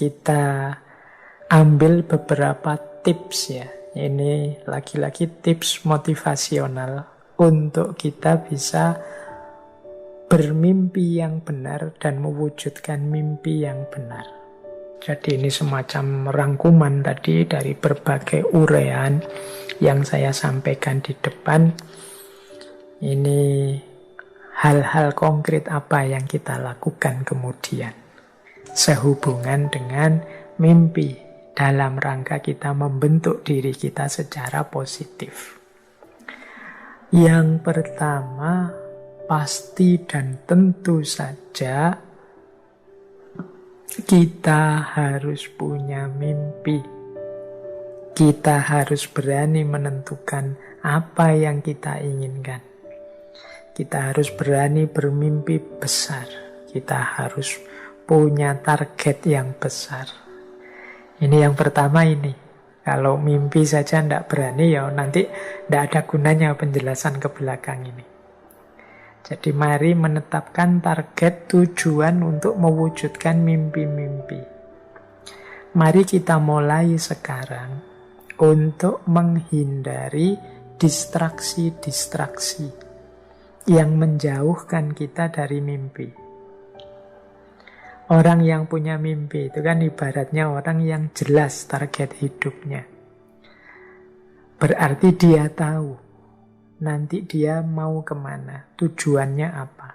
kita ambil beberapa tips ya. Ini lagi-lagi tips motivasional untuk kita bisa bermimpi yang benar dan mewujudkan mimpi yang benar. Jadi ini semacam rangkuman tadi dari berbagai uraian yang saya sampaikan di depan. Ini hal-hal konkret apa yang kita lakukan kemudian sehubungan dengan mimpi dalam rangka kita membentuk diri kita secara positif. Yang pertama, pasti dan tentu saja kita harus punya mimpi. Kita harus berani menentukan apa yang kita inginkan. Kita harus berani bermimpi besar. Kita harus punya target yang besar. Ini yang pertama ini. Kalau mimpi saja tidak berani, ya nanti tidak ada gunanya penjelasan ke belakang ini. Jadi mari menetapkan target tujuan untuk mewujudkan mimpi-mimpi. Mari kita mulai sekarang untuk menghindari distraksi-distraksi yang menjauhkan kita dari mimpi. Orang yang punya mimpi itu kan ibaratnya orang yang jelas target hidupnya. Berarti dia tahu nanti dia mau kemana, tujuannya apa.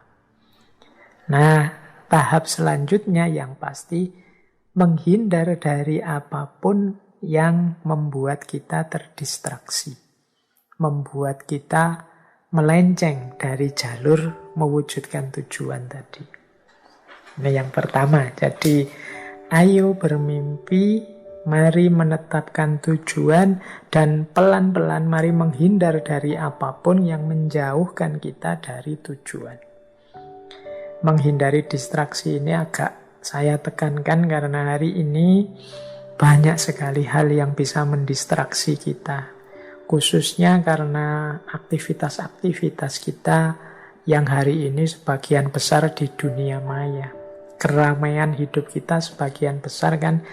Nah, tahap selanjutnya yang pasti menghindar dari apapun yang membuat kita terdistraksi, membuat kita melenceng dari jalur mewujudkan tujuan tadi. Ini yang pertama. Jadi, ayo bermimpi, mari menetapkan tujuan, dan pelan-pelan mari menghindar dari apapun yang menjauhkan kita dari tujuan. Menghindari distraksi ini agak saya tekankan karena hari ini banyak sekali hal yang bisa mendistraksi kita. Khususnya karena aktivitas-aktivitas kita yang hari ini sebagian besar di dunia maya. Keramaian hidup kita sebagian besar kan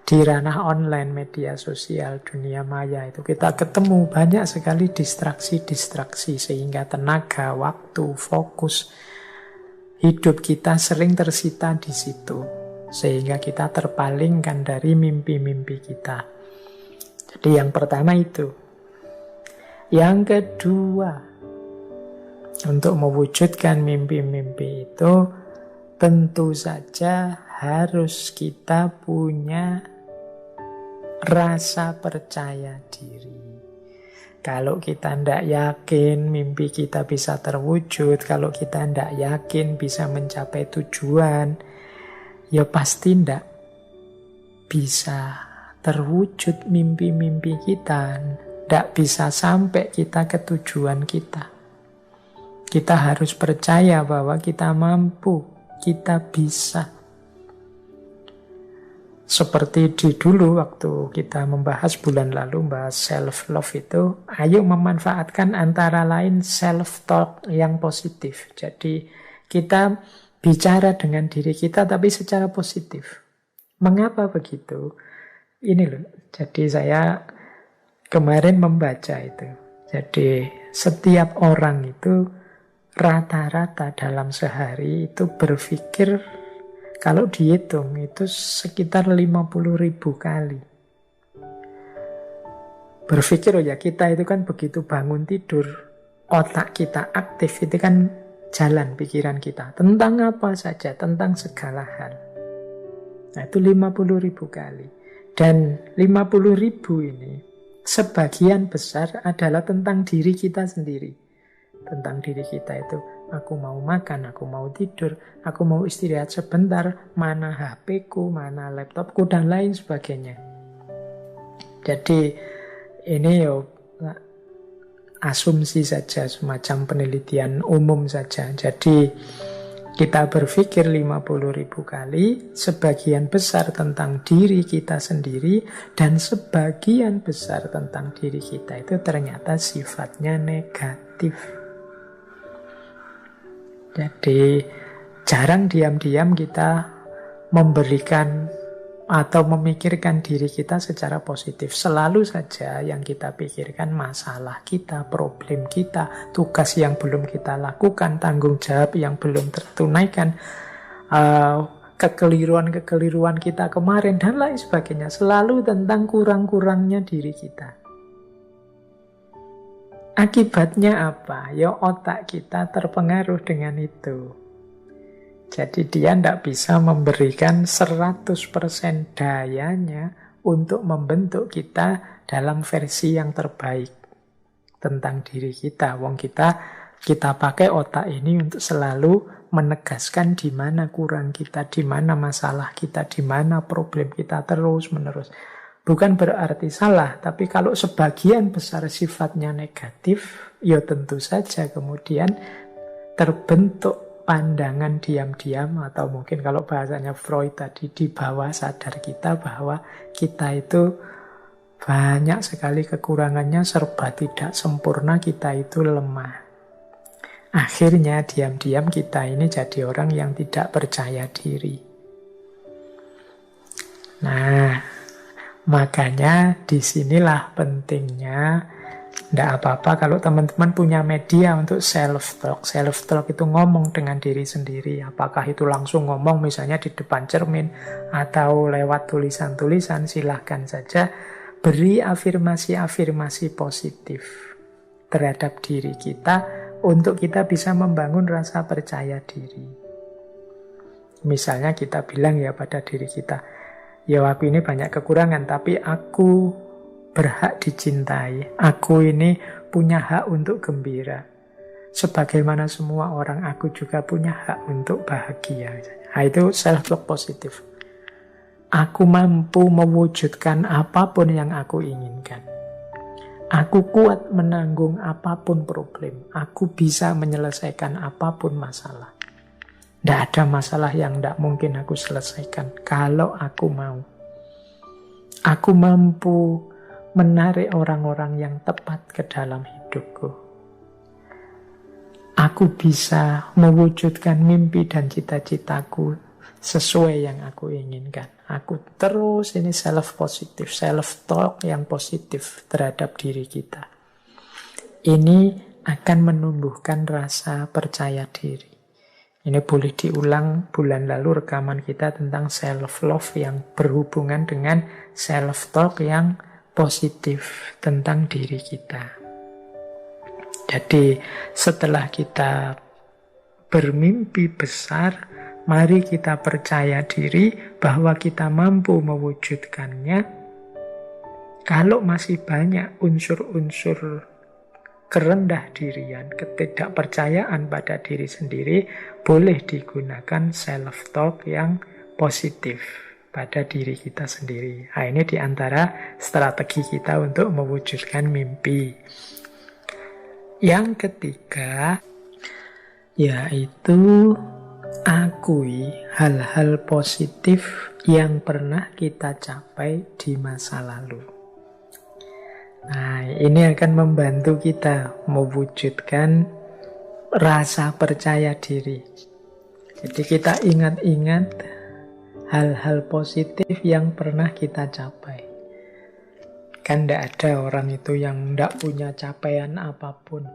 di ranah online, media sosial, dunia maya itu kita ketemu banyak sekali distraksi-distraksi sehingga tenaga, waktu, fokus hidup kita sering tersita di situ sehingga kita terpalingkan dari mimpi-mimpi kita. Jadi yang pertama itu. Yang kedua, untuk mewujudkan mimpi-mimpi itu tentu saja harus kita punya rasa percaya diri. Kalau kita tidak yakin mimpi kita bisa terwujud, kalau kita tidak yakin bisa mencapai tujuan, ya pasti tidak bisa terwujud mimpi-mimpi kita. Tidak bisa sampai kita ke tujuan kita. Kita harus percaya bahwa kita mampu, kita bisa. Seperti di dulu waktu kita membahas bulan lalu, membahas self-love itu, ayo memanfaatkan antara lain self-talk yang positif. Jadi kita bicara dengan diri kita tapi secara positif. Mengapa begitu? Ini loh, jadi saya kemarin membaca itu. Jadi setiap orang itu rata-rata dalam sehari itu berpikir, kalau dihitung itu sekitar 50.000 kali. Berpikir, oh ya kita itu kan begitu bangun tidur, otak kita aktif, itu kan jalan pikiran kita. Tentang apa saja, tentang segala hal. Nah itu 50.000 kali. Dan 50.000 ini sebagian besar adalah tentang diri kita sendiri. Tentang diri kita itu, aku mau makan, aku mau tidur, aku mau istirahat sebentar, mana HP-ku, mana laptopku, dan lain sebagainya. Jadi ini asumsi saja, semacam penelitian umum saja. Jadi kita berpikir 50.000 kali, sebagian besar tentang diri kita sendiri, dan sebagian besar tentang diri kita itu ternyata sifatnya negatif. Jadi jarang diam-diam kita memberikan atau memikirkan diri kita secara positif. Selalu saja yang kita pikirkan masalah kita, problem kita, tugas yang belum kita lakukan, tanggung jawab yang belum tertunaikan, kekeliruan-kekeliruan kita kemarin, dan lain sebagainya. Selalu tentang kurang-kurangnya diri kita. Akibatnya apa? Ya otak kita terpengaruh dengan itu. Jadi dia tidak bisa memberikan 100% dayanya untuk membentuk kita dalam versi yang terbaik tentang diri kita. Wong kita pakai otak ini untuk selalu menegaskan di mana kurang kita, di mana masalah kita, di mana problem kita terus-menerus. Bukan berarti salah, tapi kalau sebagian besar sifatnya negatif, ya tentu saja kemudian terbentuk pandangan diam-diam, atau mungkin kalau bahasanya Freud tadi, di bawah sadar kita, bahwa kita itu banyak sekali kekurangannya, serba tidak sempurna, kita itu lemah. Akhirnya diam-diam kita ini jadi orang yang tidak percaya diri. Nah, makanya disinilah pentingnya. Tidak apa-apa kalau teman-teman punya media untuk self-talk. Self-talk itu ngomong dengan diri sendiri. Apakah itu langsung ngomong misalnya di depan cermin atau lewat tulisan-tulisan, silahkan saja. Beri afirmasi-afirmasi positif terhadap diri kita untuk kita bisa membangun rasa percaya diri. Misalnya kita bilang ya pada diri kita, ya aku ini banyak kekurangan, tapi aku berhak dicintai. Aku ini punya hak untuk gembira. Sebagaimana semua orang, aku juga punya hak untuk bahagia. Nah, itu self-talk positif. Aku mampu mewujudkan apapun yang aku inginkan. Aku kuat menanggung apapun problem. Aku bisa menyelesaikan apapun masalah. Tidak ada masalah yang tidak mungkin aku selesaikan kalau aku mau. Aku mampu menarik orang-orang yang tepat ke dalam hidupku. Aku bisa mewujudkan mimpi dan cita-citaku sesuai yang aku inginkan. Aku terus ini self-positif, self-talk yang positif terhadap diri kita. Ini akan menumbuhkan rasa percaya diri. Ini boleh diulang, bulan lalu rekaman kita tentang self-love yang berhubungan dengan self-talk yang positif tentang diri kita. Jadi setelah kita bermimpi besar, mari kita percaya diri bahwa kita mampu mewujudkannya. Kalau masih banyak unsur-unsur kerendah dirian, ketidakpercayaan pada diri sendiri, boleh digunakan self-talk yang positif pada diri kita sendiri. Nah, ini diantara strategi kita untuk mewujudkan mimpi. Yang ketiga, yaitu akui hal-hal positif yang pernah kita capai di masa lalu. Nah, ini akan membantu kita mewujudkan rasa percaya diri. Jadi kita ingat-ingat hal-hal positif yang pernah kita capai. Kan tidak ada orang itu yang tidak punya capaian apapun.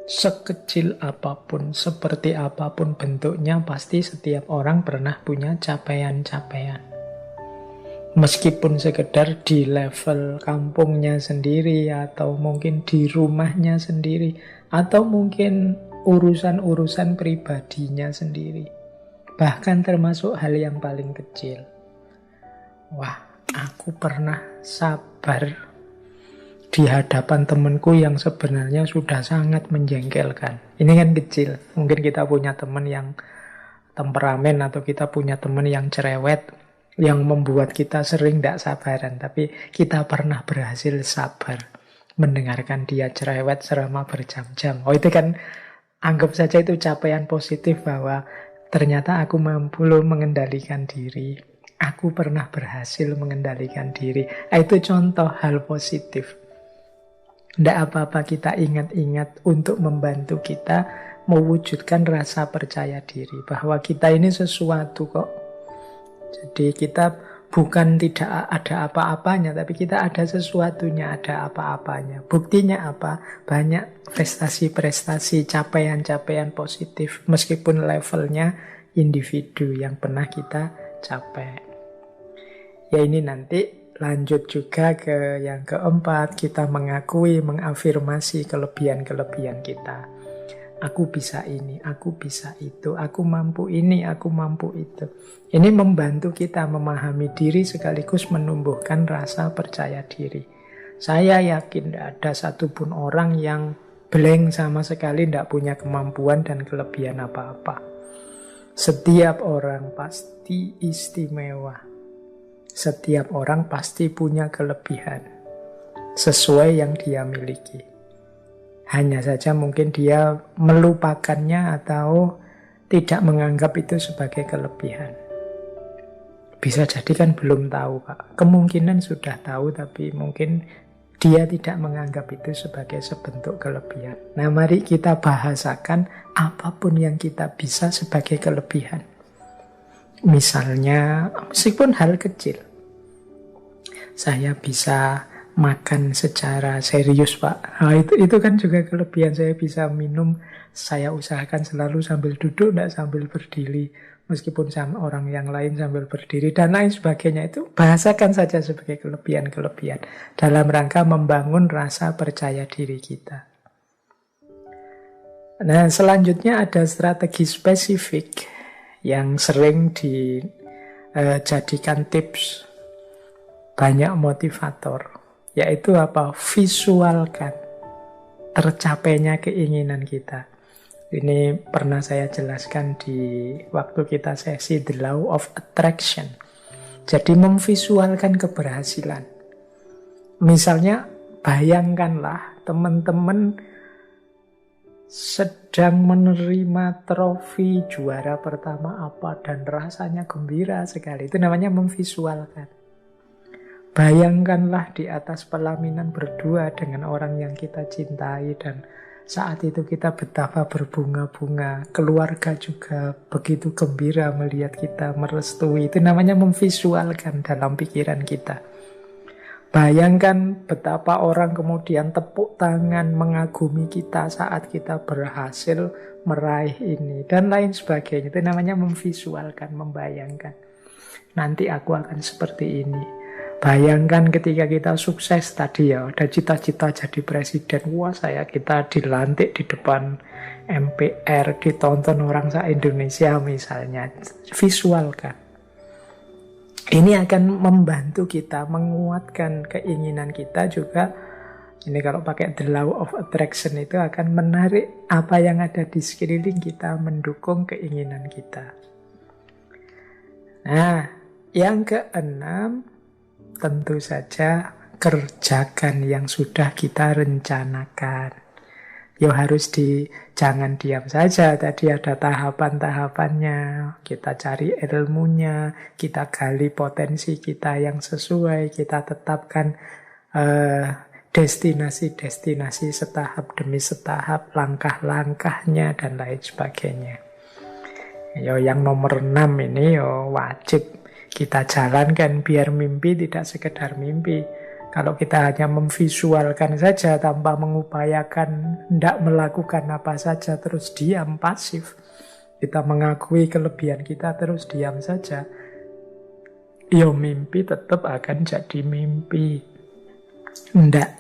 Sekecil apapun, seperti apapun bentuknya, pasti setiap orang pernah punya capaian-capaian. Meskipun sekedar di level kampungnya sendiri, atau mungkin di rumahnya sendiri, atau mungkin urusan-urusan pribadinya sendiri. Bahkan termasuk hal yang paling kecil. Wah, aku pernah sabar di hadapan temanku yang sebenarnya sudah sangat menjengkelkan. Ini kan kecil. Mungkin kita punya teman yang temperamen, atau kita punya teman yang cerewet, yang membuat kita sering tidak sabaran. Tapi kita pernah berhasil sabar mendengarkan dia cerewet selama berjam-jam. Oh, itu kan anggap saja itu capaian positif, bahwa ternyata aku mampu mengendalikan diri. Aku pernah berhasil mengendalikan diri. Itu contoh hal positif. Tidak apa-apa kita ingat-ingat untuk membantu kita mewujudkan rasa percaya diri. Bahwa kita ini sesuatu kok. Jadi kita bukan tidak ada apa-apanya, tapi kita ada sesuatunya, ada apa-apanya. Buktinya apa? Banyak prestasi-prestasi, capaian-capaian positif, meskipun levelnya individu yang pernah kita capai. Ya ini nanti lanjut juga ke yang keempat, kita mengakui, mengafirmasi kelebihan-kelebihan kita. Aku bisa ini, aku bisa itu, aku mampu ini, aku mampu itu. Ini membantu kita memahami diri sekaligus menumbuhkan rasa percaya diri. Saya yakin tidak ada satupun orang yang blank sama sekali, tidak punya kemampuan dan kelebihan apa-apa. Setiap orang pasti istimewa. Setiap orang pasti punya kelebihan sesuai yang dia miliki. Hanya saja mungkin dia melupakannya atau tidak menganggap itu sebagai kelebihan. Bisa jadi kan belum tahu, Pak. Kemungkinan sudah tahu, tapi mungkin dia tidak menganggap itu sebagai sebentuk kelebihan. Nah, mari kita bahasakan apapun yang kita bisa sebagai kelebihan. Misalnya, meskipun hal kecil. Saya bisa makan secara serius, Pak. Nah, itu kan juga kelebihan. Saya bisa minum, saya usahakan selalu sambil duduk, tidak sambil berdiri. Meskipun sama orang yang lain sambil berdiri dan lain sebagainya, itu bahasakan saja sebagai kelebihan-kelebihan dalam rangka membangun rasa percaya diri kita. Nah, selanjutnya ada strategi spesifik yang sering dijadikan tips banyak motivator. Yaitu apa? Visualkan tercapainya keinginan kita. Ini pernah saya jelaskan di waktu kita sesi The Law of Attraction. Jadi memvisualkan keberhasilan. Misalnya bayangkanlah teman-teman sedang menerima trofi juara pertama apa dan rasanya gembira sekali. Itu namanya memvisualkan. Bayangkanlah di atas pelaminan berdua dengan orang yang kita cintai dan saat itu kita betapa berbunga-bunga. Keluarga juga begitu gembira melihat kita merestui. Itu namanya memvisualkan dalam pikiran kita. Bayangkan betapa orang kemudian tepuk tangan mengagumi kita saat kita berhasil meraih ini dan lain sebagainya. Itu namanya memvisualkan, membayangkan. Nanti aku akan seperti ini. Bayangkan ketika kita sukses tadi ya, ada cita-cita jadi presiden. Wah, kita dilantik di depan MPR, ditonton orang se-Indonesia misalnya. Visualkan. Ini akan membantu kita menguatkan keinginan kita juga. Ini kalau pakai The Law of Attraction itu akan menarik apa yang ada di sekeliling kita, mendukung keinginan kita. Nah, yang keenam, tentu saja kerjakan yang sudah kita rencanakan. Jangan diam saja. Tadi ada tahapan-tahapannya. Kita cari ilmunya, kita gali potensi kita yang sesuai, kita tetapkan destinasi-destinasi setahap demi setahap, langkah-langkahnya dan lain sebagainya. Yang nomor 6 ini wajib kita jalankan biar mimpi tidak sekedar mimpi. Kalau kita hanya memvisualkan saja tanpa mengupayakan, tidak melakukan apa saja, terus diam, pasif. Kita mengakui kelebihan kita, terus diam saja. Mimpi tetap akan jadi mimpi. Tidak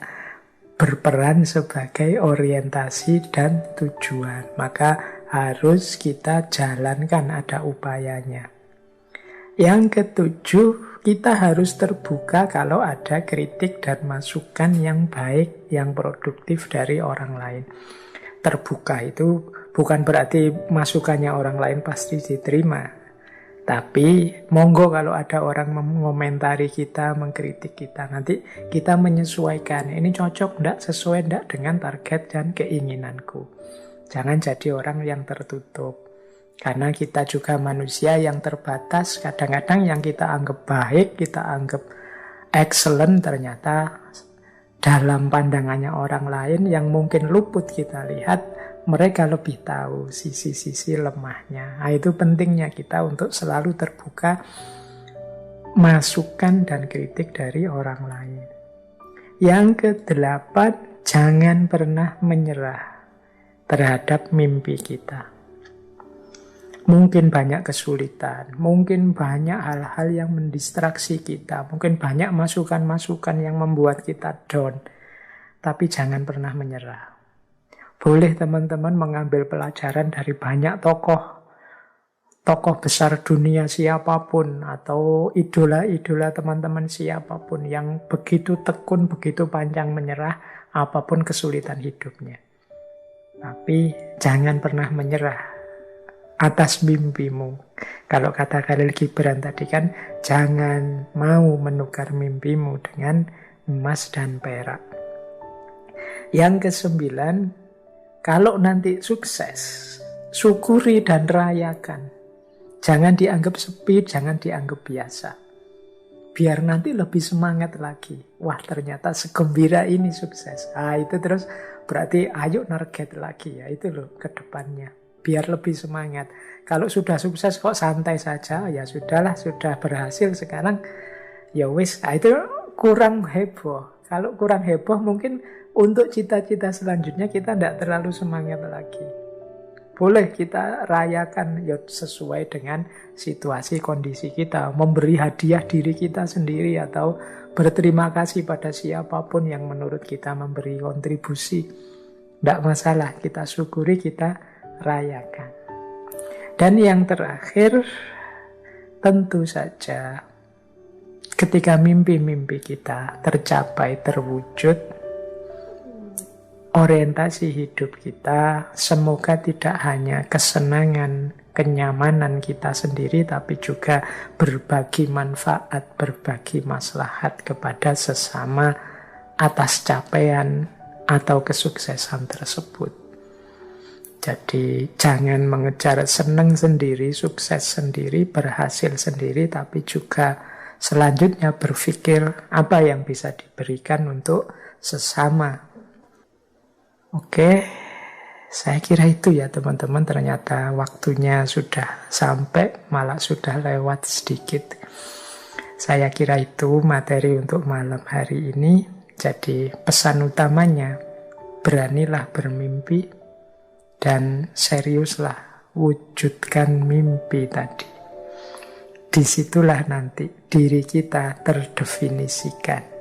berperan sebagai orientasi dan tujuan. Maka harus kita jalankan, ada upayanya. Yang ketujuh, kita harus terbuka kalau ada kritik dan masukan yang baik, yang produktif dari orang lain. Terbuka itu bukan berarti masukannya orang lain pasti diterima. Tapi monggo kalau ada orang mengomentari kita, mengkritik kita, nanti kita menyesuaikan. Ini cocok enggak, sesuai enggak dengan target dan keinginanku. Jangan jadi orang yang tertutup. Karena kita juga manusia yang terbatas, kadang-kadang yang kita anggap baik, kita anggap excellent, ternyata dalam pandangannya orang lain yang mungkin luput kita lihat, mereka lebih tahu sisi-sisi lemahnya. Nah, itu pentingnya kita untuk selalu terbuka masukan dan kritik dari orang lain. Yang kedelapan, jangan pernah menyerah terhadap mimpi kita. Mungkin banyak kesulitan, mungkin banyak hal-hal yang mendistraksi kita, mungkin banyak masukan-masukan yang membuat kita down. Tapi jangan pernah menyerah. Boleh teman-teman mengambil pelajaran dari banyak tokoh besar dunia siapapun, atau idola-idola teman-teman siapapun yang begitu tekun, begitu pantang menyerah apapun kesulitan hidupnya. Tapi jangan pernah menyerah atas mimpimu. Kalau kata Khalil Gibran tadi kan, jangan mau menukar mimpimu dengan emas dan perak. Yang kesembilan, kalau nanti sukses, syukuri dan rayakan. Jangan dianggap sepi, jangan dianggap biasa. Biar nanti lebih semangat lagi. Wah, ternyata segembira ini sukses. Itu terus berarti ayo target lagi ya. Itu loh ke depannya. Biar lebih semangat. Kalau sudah sukses kok santai saja, ya sudahlah, sudah berhasil sekarang, ya wis. Itu kurang heboh. Kalau kurang heboh mungkin untuk cita-cita selanjutnya kita tidak terlalu semangat lagi. Boleh kita rayakan ya sesuai dengan situasi kondisi kita. Memberi hadiah diri kita sendiri atau berterima kasih pada siapapun yang menurut kita memberi kontribusi. Tidak masalah, kita syukuri, kita rayakan. Dan yang terakhir, tentu saja ketika mimpi-mimpi kita tercapai, terwujud, orientasi hidup kita semoga tidak hanya kesenangan, kenyamanan kita sendiri, tapi juga berbagi manfaat, berbagi maslahat kepada sesama atas capaian atau kesuksesan tersebut. Jadi jangan mengejar senang sendiri, sukses sendiri, berhasil sendiri, tapi juga selanjutnya berpikir apa yang bisa diberikan untuk sesama. Oke, saya kira itu ya teman-teman. Ternyata waktunya sudah sampai, malah sudah lewat sedikit. Saya kira itu materi untuk malam hari ini. Jadi pesan utamanya, beranilah bermimpi dan seriuslah wujudkan mimpi tadi. Disitulah nanti diri kita terdefinisikan.